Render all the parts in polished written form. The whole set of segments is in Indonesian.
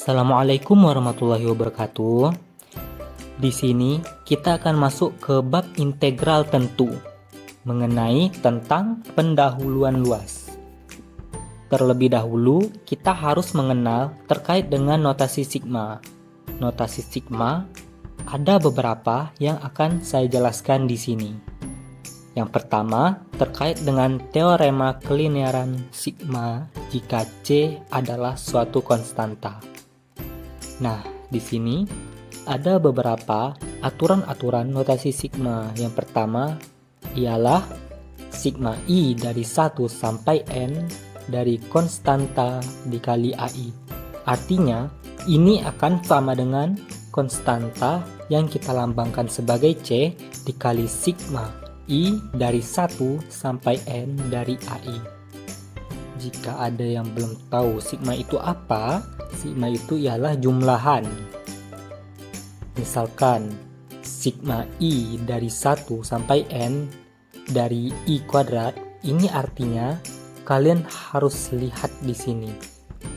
Assalamualaikum warahmatullahi wabarakatuh. Di sini kita akan masuk ke bab integral tentu mengenai tentang pendahuluan luas. Terlebih dahulu, kita harus mengenal terkait dengan notasi sigma. Notasi sigma ada beberapa yang akan saya jelaskan di sini. Yang pertama, terkait dengan teorema kelinearan sigma jika C adalah suatu konstanta. Nah, di sini ada beberapa aturan-aturan notasi sigma. Yang pertama ialah sigma I dari 1 sampai N dari konstanta dikali AI. Artinya, ini akan sama dengan konstanta yang kita lambangkan sebagai C dikali sigma I dari 1 sampai N dari AI. Jika ada yang belum tahu sigma itu apa, sigma itu ialah jumlahan. Misalkan sigma I dari 1 sampai N dari I kuadrat, ini artinya kalian harus lihat di sini.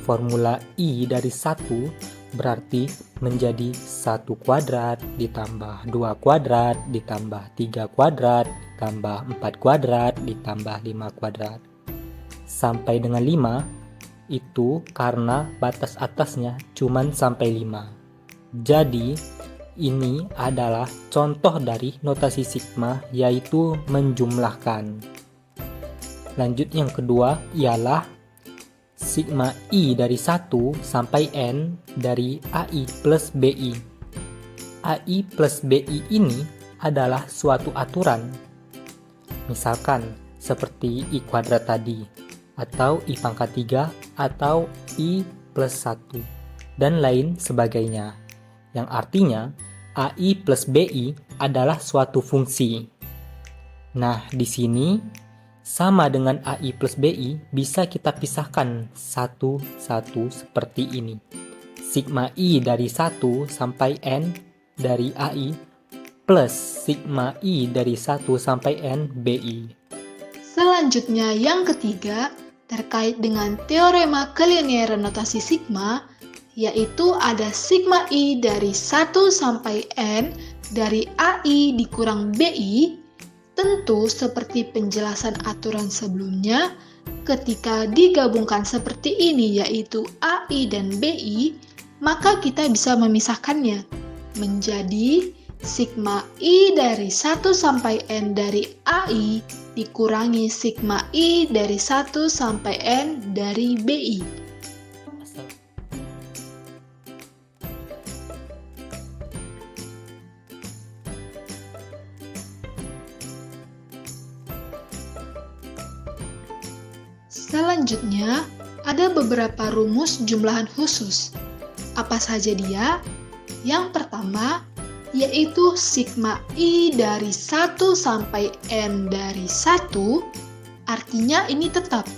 Formula I dari 1 berarti menjadi 1 kuadrat ditambah 2 kuadrat ditambah 3 kuadrat ditambah 4 kuadrat ditambah 5 kuadrat. Sampai dengan 5 itu karena batas atasnya cuman sampai 5. Jadi ini adalah contoh dari notasi sigma, yaitu menjumlahkan. Lanjut, yang kedua ialah sigma I dari 1 sampai N dari AI plus BI. AI plus BI ini adalah suatu aturan. Misalkan seperti I kuadrat tadi, atau I pangkat 3, atau I plus 1, dan lain sebagainya. Yang artinya, AI plus BI adalah suatu fungsi. Nah, di sini, sama dengan AI plus BI, bisa kita pisahkan satu-satu seperti ini. Sigma I dari 1 sampai N dari AI, plus sigma I dari 1 sampai N BI. Selanjutnya, yang ketiga, terkait dengan teorema kelinearan notasi sigma, yaitu ada sigma I dari 1 sampai N dari AI dikurang BI. Tentu seperti penjelasan aturan sebelumnya, ketika digabungkan seperti ini yaitu AI dan BI, maka kita bisa memisahkannya menjadi sigma I dari 1 sampai N dari AI dikurangi sigma I dari 1 sampai N dari BI. Selanjutnya, ada beberapa rumus jumlahan khusus. Apa saja dia? Yang pertama, yaitu sigma I dari 1 sampai N dari 1, artinya ini tetap.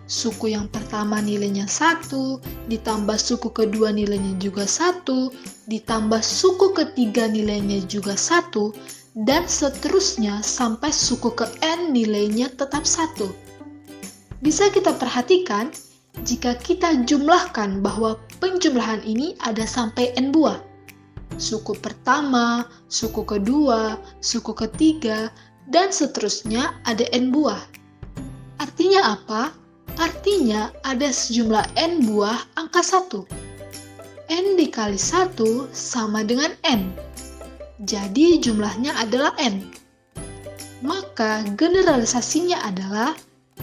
Suku yang pertama nilainya 1, ditambah suku kedua nilainya juga 1, ditambah suku ketiga nilainya juga 1, dan seterusnya sampai suku ke N nilainya tetap 1. Bisa kita perhatikan, jika kita jumlahkan bahwa penjumlahan ini ada sampai N buah. Suku pertama, suku kedua, suku ketiga, dan seterusnya ada N buah. Artinya apa? Artinya ada sejumlah N buah angka 1. N dikali 1 sama dengan N. Jadi jumlahnya adalah N. Maka generalisasinya adalah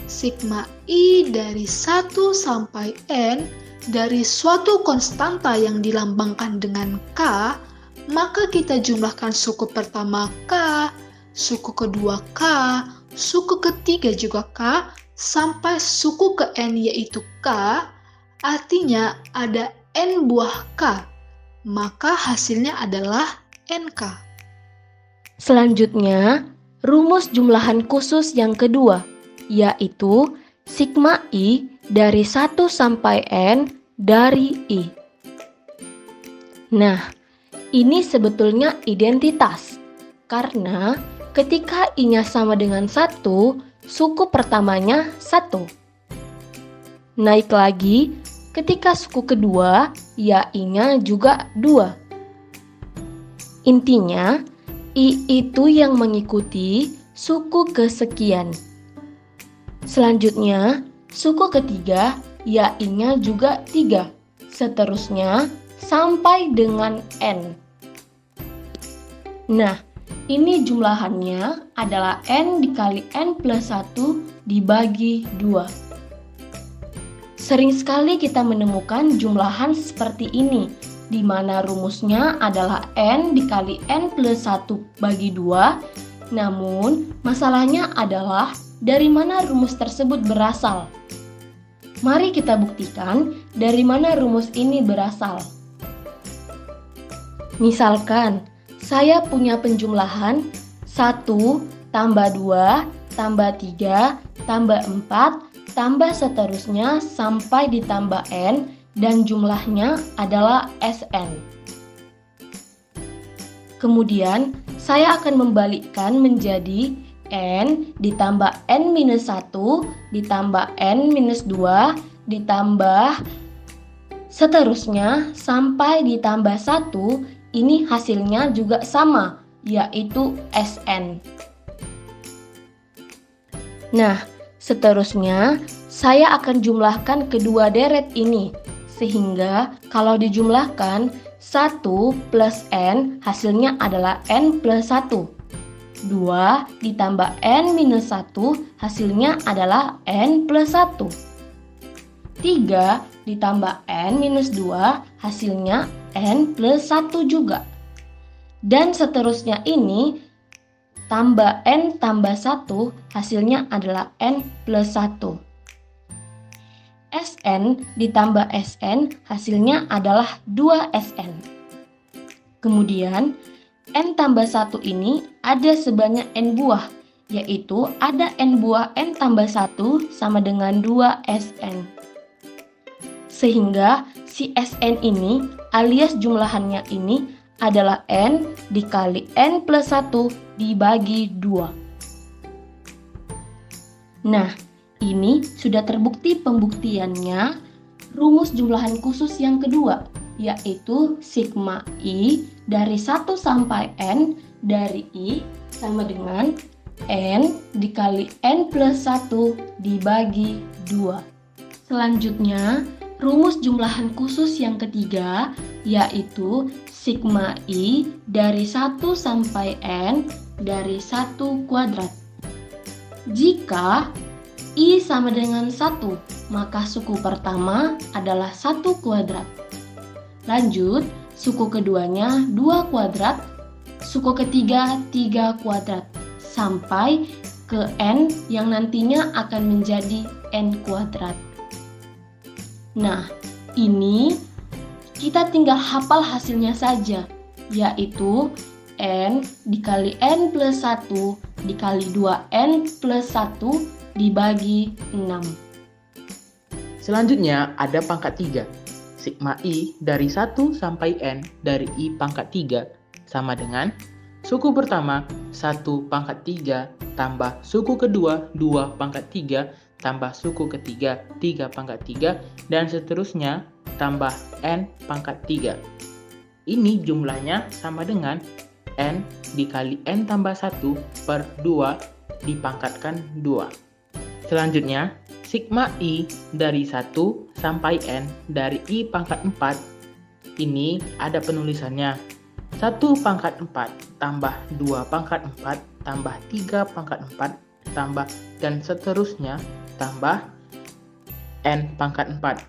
sigma I dari 1 sampai N dari suatu konstanta yang dilambangkan dengan K, maka kita jumlahkan suku pertama K, suku kedua K, suku ketiga juga K, sampai suku ke N yaitu K, artinya ada N buah K, maka hasilnya adalah NK. Selanjutnya, rumus jumlahan khusus yang kedua, yaitu sigma I dari 1 sampai N dari I. Nah, ini sebetulnya identitas, karena ketika I-nya sama dengan 1, suku pertamanya 1. Naik lagi, ketika suku kedua, ya I-nya juga 2. Intinya, I itu yang mengikuti suku kesekian. Selanjutnya, suku ketiga, ya I-nya juga 3. Seterusnya, sampai dengan N. Nah, ini jumlahannya adalah N dikali N plus 1 dibagi 2. Sering sekali kita menemukan jumlahan seperti ini, di mana rumusnya adalah N dikali N plus 1 bagi 2. Namun, masalahnya adalah dari mana rumus tersebut berasal. Mari kita buktikan dari mana rumus ini berasal. Misalkan, saya punya penjumlahan 1 tambah 2 tambah 3 tambah 4 tambah seterusnya sampai ditambah N dan jumlahnya adalah Sn. Kemudian, saya akan membalikkan menjadi N ditambah N minus 1 ditambah N minus 2 ditambah seterusnya sampai ditambah 1. Ini hasilnya juga sama, yaitu Sn. Nah, seterusnya saya akan jumlahkan kedua deret ini, sehingga kalau dijumlahkan 1 plus N hasilnya adalah N plus 1. 2 ditambah N minus 1 hasilnya adalah N plus 1. 3 ditambah N minus 2 hasilnya N plus 1 juga. Dan seterusnya ini tambah N tambah 1 hasilnya adalah N plus 1. Sn ditambah Sn hasilnya adalah 2Sn. Kemudian N tambah 1 ini ada sebanyak N buah, yaitu ada N buah N tambah 1 sama dengan 2Sn. Sehingga si Sn ini alias jumlahannya ini adalah N dikali N plus 1 dibagi 2. Nah, ini sudah terbukti pembuktiannya rumus jumlahan khusus yang kedua, yaitu sigma I dari 1 sampai N dari I sama dengan N dikali N plus 1 dibagi 2. Selanjutnya, rumus jumlahan khusus yang ketiga yaitu sigma I dari 1 sampai N dari 1 kuadrat. Jika I sama dengan 1, maka suku pertama adalah 1 kuadrat. Lanjut, suku keduanya 2 kuadrat, suku ketiga 3 kuadrat, sampai ke N yang nantinya akan menjadi N kuadrat. Nah, ini kita tinggal hafal hasilnya saja, yaitu N dikali N plus 1 dikali 2N plus 1 dibagi 6. Selanjutnya ada pangkat 3. Sigma I dari 1 sampai N dari I pangkat 3 sama dengan suku pertama 1 pangkat 3 tambah suku kedua 2 pangkat 3 tambah suku ketiga 3 pangkat 3 dan seterusnya tambah N pangkat 3. Ini jumlahnya sama dengan N dikali N tambah 1 per 2 dipangkatkan 2. Selanjutnya, sigma I dari 1 sampai N dari I pangkat 4. Ini ada penulisannya. 1 pangkat 4 tambah 2 pangkat 4 tambah 3 pangkat 4 tambah dan seterusnya tambah N pangkat 4.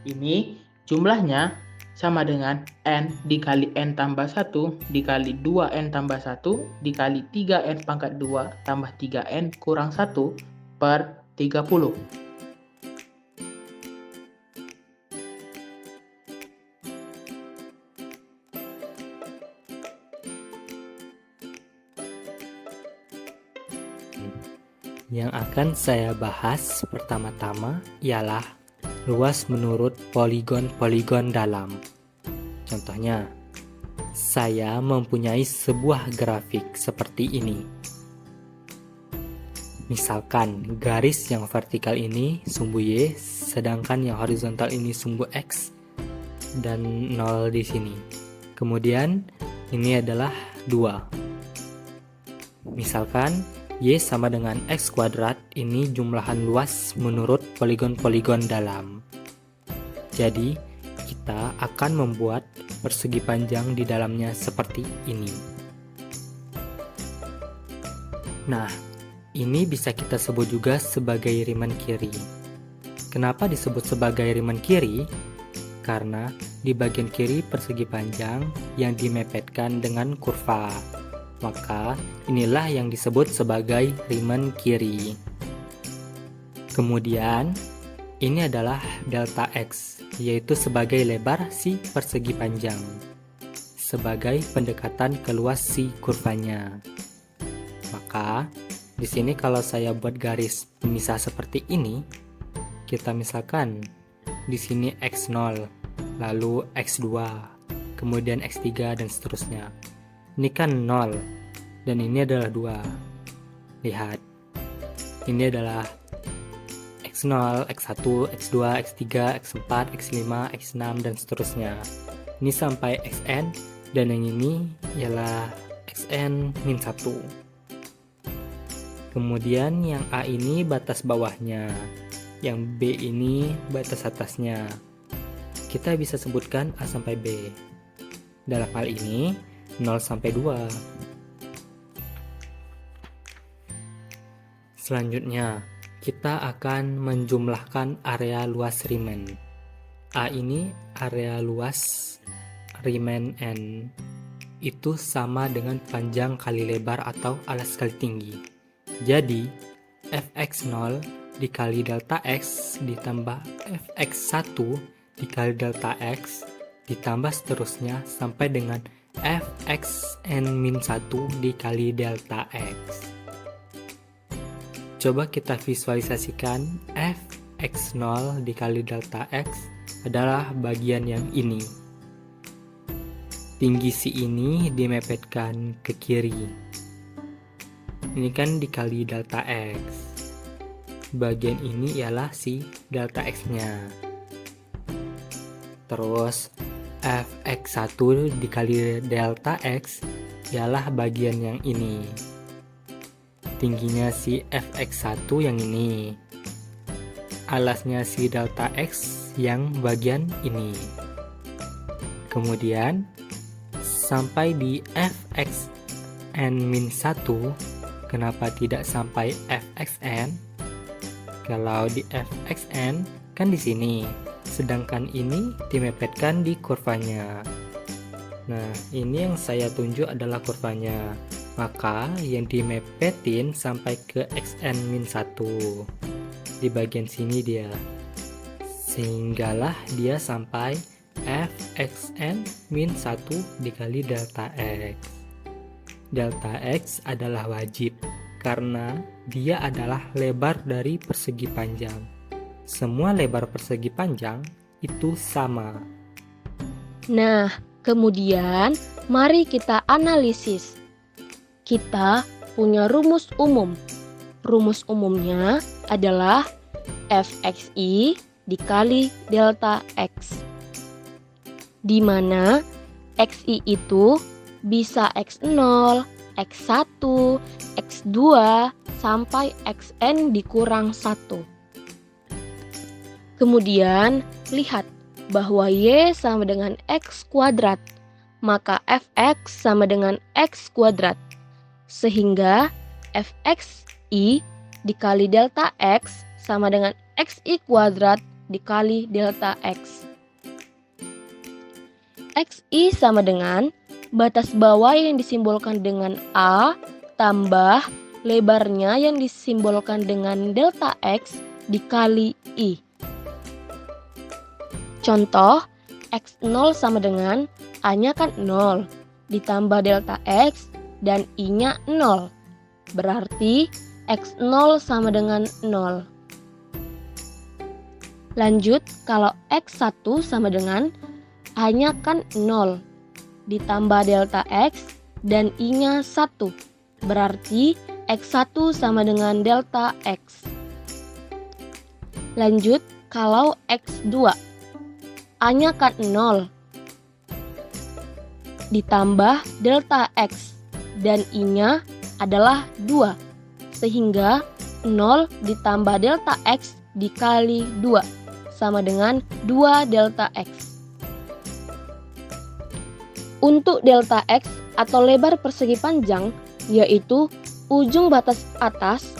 Ini jumlahnya sama dengan N dikali N tambah 1 dikali 2N tambah 1 dikali 3N pangkat 2 tambah 3N kurang 1 per 30. Yang akan saya bahas pertama-tama ialah luas menurut poligon-poligon dalam. Contohnya, saya mempunyai sebuah grafik seperti ini. Misalkan garis yang vertikal ini sumbu Y, sedangkan yang horizontal ini sumbu X. dan 0 di sini. Kemudian ini adalah 2. Misalkan Y sama dengan X kuadrat, ini jumlahan luas menurut poligon-poligon dalam. Jadi, kita akan membuat persegi panjang di dalamnya seperti ini. Nah, ini bisa kita sebut juga sebagai Riemann kiri. Kenapa disebut sebagai Riemann kiri? Karena di bagian kiri persegi panjang yang dimepetkan dengan kurva. Maka inilah yang disebut sebagai Riemann kiri. Kemudian ini adalah delta X, yaitu sebagai lebar si persegi panjang, sebagai pendekatan ke luas si kurvanya. Maka di sini kalau saya buat garis pemisah seperti ini, kita misalkan di sini X0, lalu X2, kemudian X3 dan seterusnya. Ini kan 0 dan ini adalah 2. Lihat, ini adalah X0, X1, X2, X3, X4, X5, X6 dan seterusnya. Ini sampai Xn dan yang ini ialah Xn-1. Kemudian yang A ini batas bawahnya, yang B ini batas atasnya. Kita bisa sebutkan A sampai B. Dalam hal ini 0 sampai 2. Selanjutnya, kita akan menjumlahkan area luas Riemann. A ini area luas Riemann N. Itu sama dengan panjang kali lebar atau alas kali tinggi. Jadi, fx0 dikali delta x ditambah fx1 dikali delta x ditambah seterusnya sampai dengan fxn-1 dikali delta x. Coba kita visualisasikan fx0 dikali delta x adalah bagian yang ini. Tinggi si ini dimepetkan ke kiri. Ini kan dikali delta x. Bagian ini ialah si delta x-nya. Terus fx1 dikali delta x ialah bagian yang ini. Tingginya si fx1 yang ini. Alasnya si delta x yang bagian ini. Kemudian sampai di fxn-1, kenapa tidak sampai fxn? Kalau di fxn kan di sini, sedangkan ini dimepetkan di kurvanya. Nah, ini yang saya tunjuk adalah kurvanya. Maka yang dimepetin sampai ke xn-1 di bagian sini dia, sehinggalah dia sampai fxn-1 dikali delta x. Delta x adalah wajib karena dia adalah lebar dari persegi panjang. Semua lebar persegi panjang itu sama. Nah, kemudian mari kita analisis. Kita punya rumus umum. Rumus umumnya adalah fxi dikali delta x, di mana xi itu bisa x0, x1, x2, sampai xn dikurang 1. Kemudian, lihat bahwa y sama dengan x kuadrat, maka fx sama dengan x kuadrat. Sehingga fxi dikali delta x sama dengan xi kuadrat dikali delta x. Xi sama dengan batas bawah yang disimbolkan dengan A tambah lebarnya yang disimbolkan dengan delta x dikali I. Contoh, x0 sama dengan A-nya kan 0, ditambah delta x dan I-nya 0. Berarti x0 sama dengan 0. Lanjut, kalau x1 sama dengan A-nya kan 0, ditambah delta x dan I-nya 1. Berarti x1 sama dengan delta x. Lanjut, kalau x2. A-nya kan 0. Ditambah delta X dan I-nya adalah 2. Sehingga 0 ditambah delta X dikali 2 sama dengan 2 delta X. Untuk delta X atau lebar persegi panjang, yaitu ujung batas atas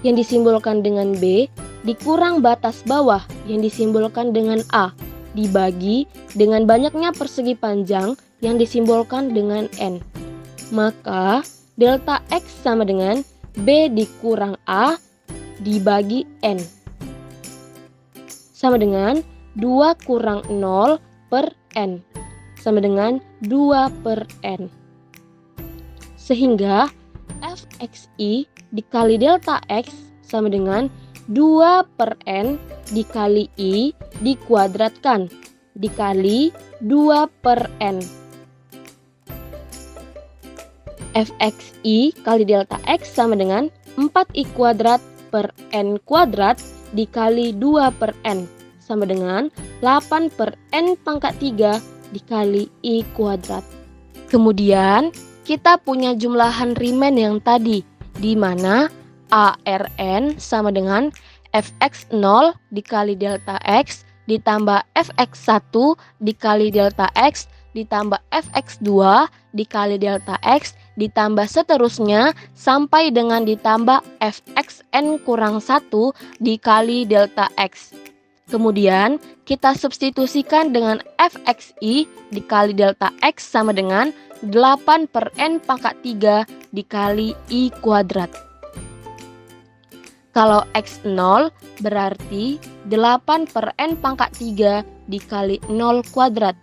yang disimbolkan dengan B dikurang batas bawah yang disimbolkan dengan A dibagi dengan banyaknya persegi panjang yang disimbolkan dengan N. Maka delta X sama dengan B dikurang A dibagi N. Sama dengan 2 kurang 0 per N. Sama dengan 2 per N. Sehingga Fxi dikali delta X sama dengan 2 per N dikali I dikuadratkan dikali 2 per N. Fxi kali delta X sama dengan 4I kuadrat per N kuadrat dikali 2 per N sama dengan 8 per N pangkat 3 dikali I kuadrat. Kemudian kita punya jumlahan Riemann yang tadi, di mana ARN sama dengan Fx0 dikali delta X ditambah Fx1 dikali delta X ditambah Fx2 dikali delta X ditambah seterusnya sampai dengan ditambah Fxn kurang 1 dikali delta X. Kemudian kita substitusikan dengan Fxi dikali delta X sama dengan 8 per N pangkat 3 dikali I kuadrat. Kalau X0 berarti 8 per N pangkat 3 dikali 0 kuadrat.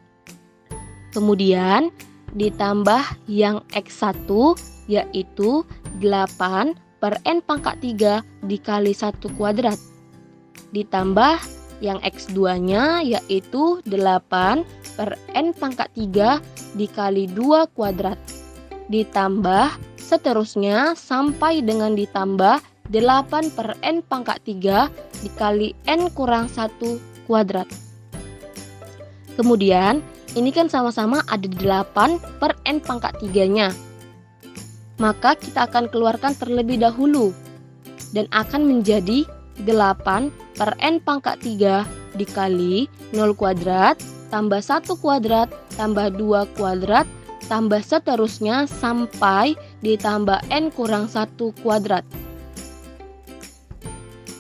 Kemudian ditambah yang X1 yaitu 8 per N pangkat 3 dikali 1 kuadrat. Ditambah yang X2-nya yaitu 8 per N pangkat 3 dikali 2 kuadrat. Ditambah seterusnya sampai dengan ditambah 8 per N pangkat 3 dikali N kurang 1 kuadrat. Kemudian ini kan sama-sama ada 8 per N pangkat 3-nya. Maka kita akan keluarkan terlebih dahulu dan akan menjadi 8 per N pangkat 3 dikali 0 kuadrat tambah 1 kuadrat tambah 2 kuadrat tambah seterusnya sampai ditambah N kurang 1 kuadrat.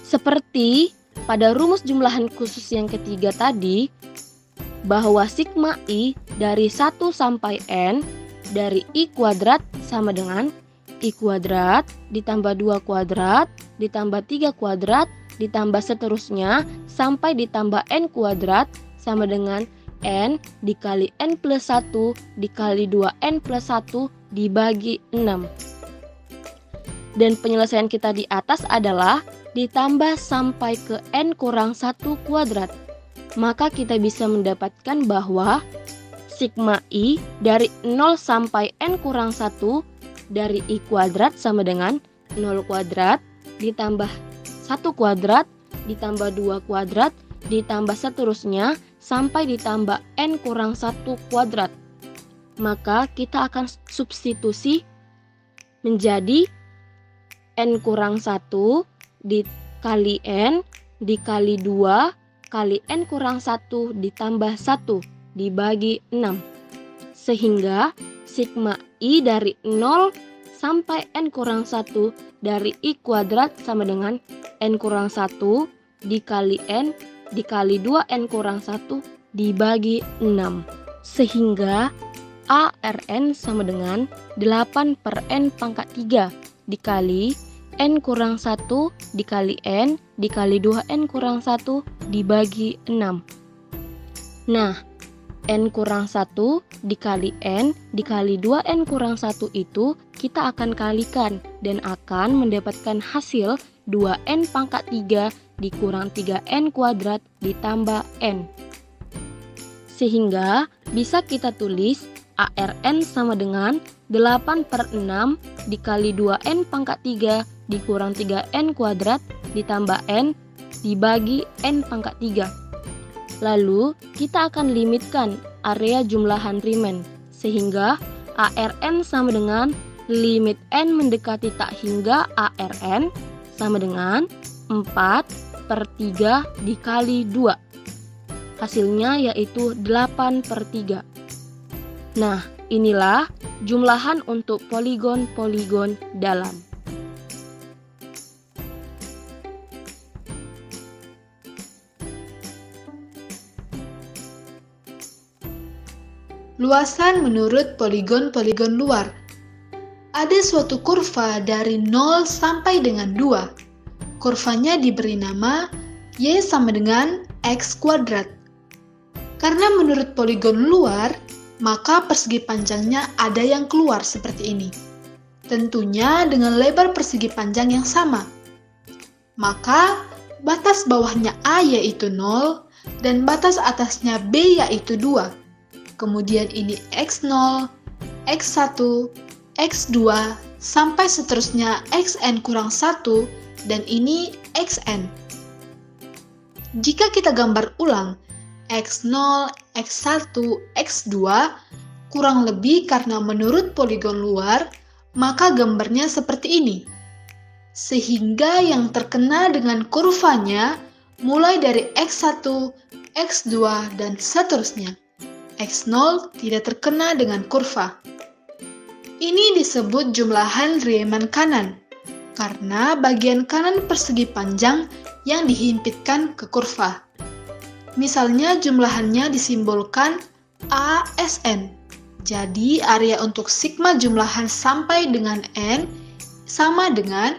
Seperti pada rumus jumlahan khusus yang ketiga tadi, bahwa sigma I dari 1 sampai N dari I kuadrat sama dengan I kuadrat ditambah 2 kuadrat ditambah 3 kuadrat ditambah seterusnya sampai ditambah N kuadrat sama dengan N dikali N plus 1 dikali 2N plus 1 dibagi 6. Dan penyelesaian kita di atas adalah ditambah sampai ke N kurang 1 kuadrat. Maka kita bisa mendapatkan bahwa sigma I dari 0 sampai N kurang 1 dari I kuadrat sama dengan 0 kuadrat ditambah 1 kuadrat ditambah 2 kuadrat ditambah seterusnya sampai ditambah N kurang 1 kuadrat. Maka kita akan substitusi menjadi N kurang 1 dikali N dikali 2 kali N kurang 1 ditambah 1 dibagi 6. Sehingga sigma I dari 0 sampai N kurang 1 dari I kuadrat sama dengan N kurang 1 dikali N dikali 2N kurang 1 dibagi 6. Sehingga ARN sama dengan 8 per N pangkat 3 dikali N kurang 1 dikali N dikali 2N kurang 1 dibagi 6. Nah, N kurang 1 dikali N dikali 2N kurang 1 itu kita akan kalikan dan akan mendapatkan hasil 2N pangkat 3 dikurang 3N kuadrat ditambah N. Sehingga bisa kita tulis ARN sama dengan 8 per 6 dikali 2N pangkat 3 dikurang 3N kuadrat ditambah N dibagi N pangkat 3. Lalu, kita akan limitkan area jumlahan Riemann, sehingga ARN sama dengan limit N mendekati tak hingga ARN sama dengan 4/3 dikali 2. Hasilnya yaitu 8/3. Nah, inilah jumlahan untuk poligon-poligon dalam. Luasan menurut poligon-poligon luar. Ada suatu kurva dari 0 sampai dengan 2. Kurvanya diberi nama Y sama dengan X kuadrat. Karena menurut poligon luar, maka persegi panjangnya ada yang keluar seperti ini. Tentunya dengan lebar persegi panjang yang sama. Maka, batas bawahnya A yaitu 0, dan batas atasnya B yaitu 2. Kemudian ini X0, X1, X2, sampai seterusnya Xn kurang 1, dan ini Xn. Jika kita gambar ulang, X0, X1, X2, kurang lebih karena menurut poligon luar, maka gambarnya seperti ini. Sehingga yang terkena dengan kurvanya mulai dari X1, X2, dan seterusnya. X0 tidak terkena dengan kurva. Ini disebut jumlahan Riemann kanan, karena bagian kanan persegi panjang yang dihimpitkan ke kurva. Misalnya jumlahannya disimbolkan ASN. Jadi area untuk sigma jumlahan sampai dengan N sama dengan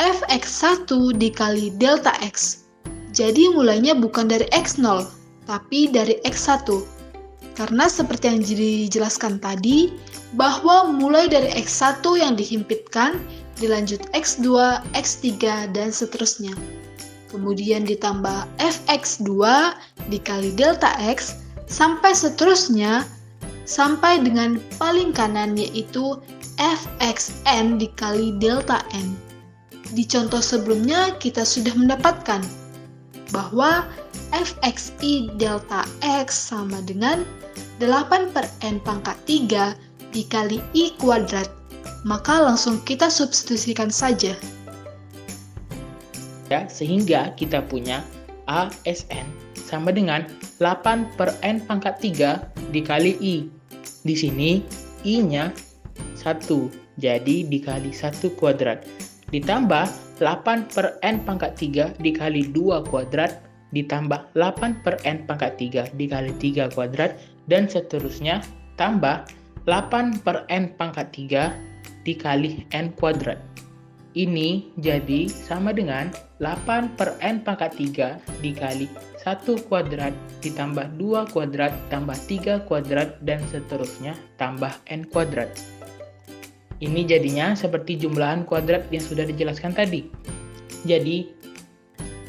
Fx1 dikali delta X. Jadi mulainya bukan dari X0, tapi dari X1. Karena seperti yang dijelaskan tadi, bahwa mulai dari X1 yang dihimpitkan, dilanjut X2, X3, dan seterusnya. Kemudian ditambah Fx2 dikali delta X, sampai seterusnya, sampai dengan paling kanan yaitu Fxn dikali delta N. Di contoh sebelumnya kita sudah mendapatkan bahwa Fxi delta X sama dengan 8/n pangkat 3 dikali I kuadrat. Maka langsung kita substitusikan saja. Ya, sehingga kita punya ASN sama dengan 8/n pangkat 3 dikali I. Di sini I-nya 1, jadi dikali 1 kuadrat. Ditambah 8/n pangkat 3 dikali 2 kuadrat, ditambah 8/n pangkat 3 dikali 3 kuadrat, dan seterusnya tambah 8/n pangkat 3 dikali n kuadrat. Ini jadi sama dengan 8/n pangkat 3 dikali 1 kuadrat ditambah 2 kuadrat tambah 3 kuadrat dan seterusnya tambah n kuadrat. Ini jadinya seperti jumlahan kuadrat yang sudah dijelaskan tadi. Jadi,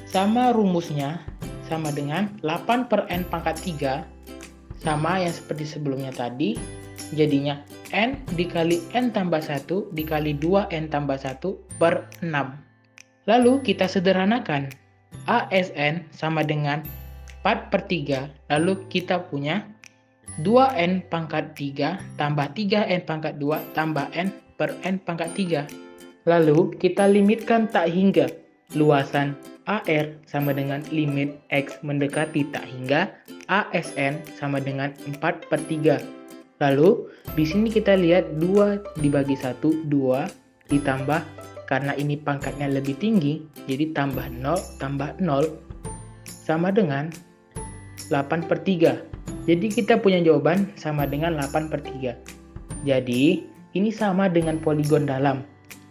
sama rumusnya sama dengan 8/n pangkat 3 sama yang seperti sebelumnya tadi, jadinya n dikali n tambah 1 dikali 2n tambah 1 per 6. Lalu kita sederhanakan. ASN sama dengan 4/3, lalu kita punya 2n pangkat 3 tambah 3n pangkat 2 tambah n per n pangkat 3. Lalu kita limitkan tak hingga. Luasan AR sama dengan limit X mendekati tak hingga ASN sama dengan 4/3. Lalu di sini kita lihat 2 dibagi 1, 2 ditambah, karena ini pangkatnya lebih tinggi, jadi tambah 0 sama dengan 8/3. Jadi kita punya jawaban sama dengan 8/3. Jadi ini sama dengan poligon dalam.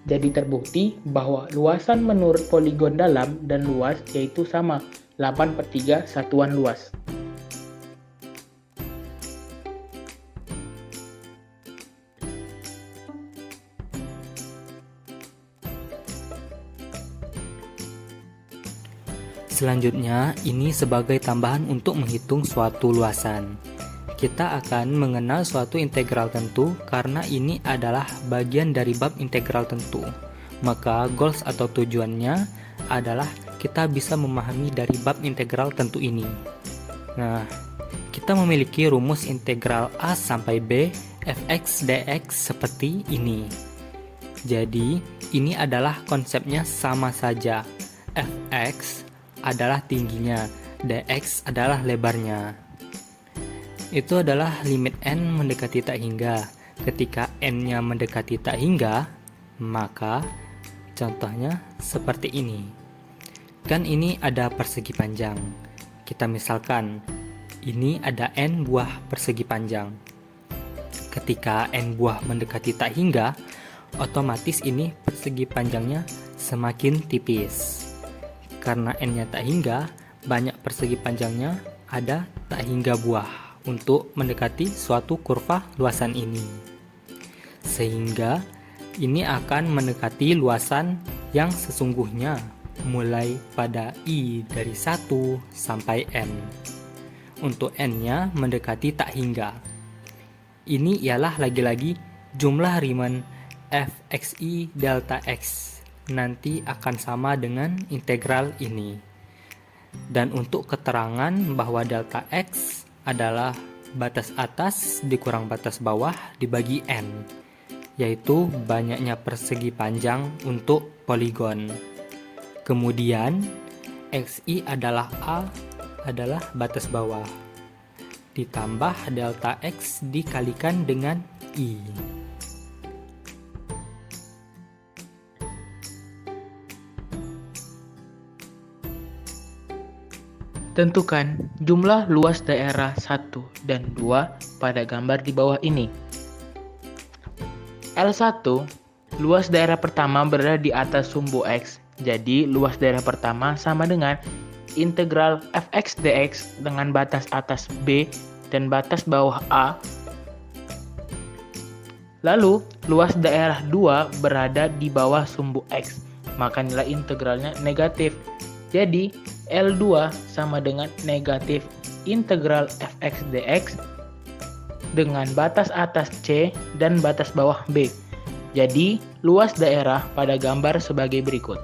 Jadi terbukti bahwa luasan menurut poligon dalam dan luas yaitu sama, 8/3 satuan luas. Selanjutnya, ini sebagai tambahan untuk menghitung suatu luasan. Kita akan mengenal suatu integral tentu karena ini adalah bagian dari bab integral tentu. Maka goals atau tujuannya adalah kita bisa memahami dari bab integral tentu ini. Nah, kita memiliki rumus integral A sampai B fx dx seperti ini. Jadi, ini adalah konsepnya sama saja. Fx adalah tingginya, dx adalah lebarnya. Itu adalah limit n mendekati tak hingga. Ketika n-nya mendekati tak hingga, maka contohnya seperti ini. Kan ini ada persegi panjang. Kita misalkan, ini ada n buah persegi panjang. Ketika n buah mendekati tak hingga, otomatis ini persegi panjangnya semakin tipis. Karena n-nya tak hingga, banyak persegi panjangnya ada tak hingga buah untuk mendekati suatu kurva luasan ini. Sehingga ini akan mendekati luasan yang sesungguhnya mulai pada I dari 1 sampai N. Untuk N-nya mendekati tak hingga. Ini ialah lagi-lagi jumlah Riemann fxi delta x. Nanti akan sama dengan integral ini. Dan untuk keterangan bahwa delta x adalah batas atas dikurang batas bawah dibagi N, yaitu banyaknya persegi panjang untuk poligon. Kemudian xi adalah A adalah batas bawah, ditambah delta x dikalikan dengan I. Tentukan jumlah luas daerah 1 dan 2 pada gambar di bawah ini. L1, luas daerah pertama berada di atas sumbu X, jadi luas daerah pertama sama dengan integral fx dx dengan batas atas B dan batas bawah A. Lalu, luas daerah 2 berada di bawah sumbu X, maka nilai integralnya negatif. Jadi, L2 sama dengan negatif integral fx dx dengan batas atas C dan batas bawah B. Jadi, luas daerah pada gambar sebagai berikut.